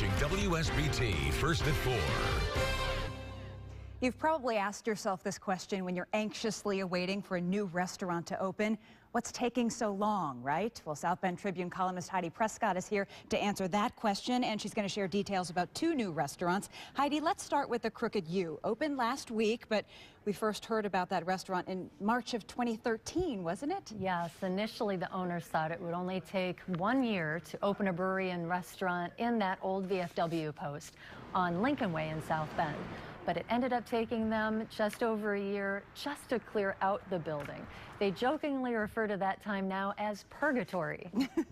watching WSBT First at 4. You've probably asked yourself this question when you're anxiously awaiting for a new restaurant to open. What's taking so long, right? Well, South Bend Tribune columnist Heidi Prescott is here to answer that question, and she's going to share details about 2 new restaurants. Heidi, let's start with the Crooked U. Opened last week, but we first heard about that restaurant in March of 2013, wasn't it? Yes, initially the owners thought it would only take 1 year to open a brewery and restaurant in that old VFW post on Lincoln Way in South Bend. But it ended up taking them just over a year just to clear out the building. They jokingly refer to that time now as purgatory.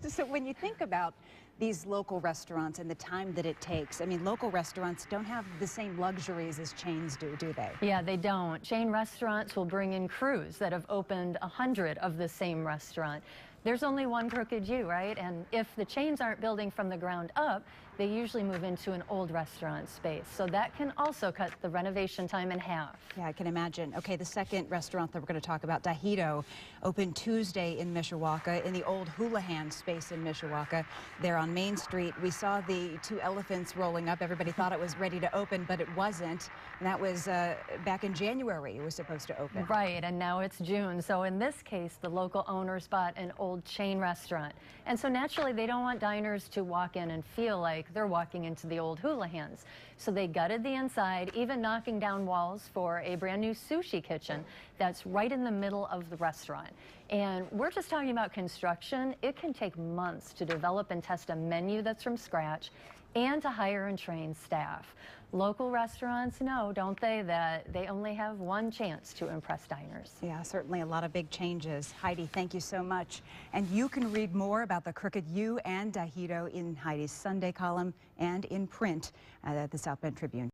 So when you think about these local restaurants and the time that it takes, I mean, local restaurants don't have the same luxuries as chains do they? Yeah, they don't. Chain restaurants will bring in crews that have opened 100 of the same restaurant. There's only one Crooked U, right? And if the chains aren't building from the ground up, they usually move into an old restaurant space. So that can also cut the renovation time in half. Yeah, I can imagine. Okay, the second restaurant that we're going to talk about, Daihido, opened Tuesday in Mishawaka in the old Houlihan space in Mishawaka. There on Main Street, we saw the 2 elephants rolling up. Everybody thought it was ready to open, but it wasn't. And that was back in January it was supposed to open. Right, and now it's June. So in this case, the local owners bought an old chain restaurant. And so naturally, they don't want diners to walk in and feel like they're walking into the old Houlihans. So they gutted the inside, even knocking down walls for a brand new sushi kitchen that's right in the middle of the restaurant. And we're just talking about construction. It can take months to develop and test a menu that's from scratch and to hire and train staff. Local restaurants know, don't they, that they only have one chance to impress diners. Yeah, certainly a lot of big changes. Heidi, thank you so much. And you can read more about the Crooked U and Daihido in Heidi's Sunday column and in print at the South Bend Tribune.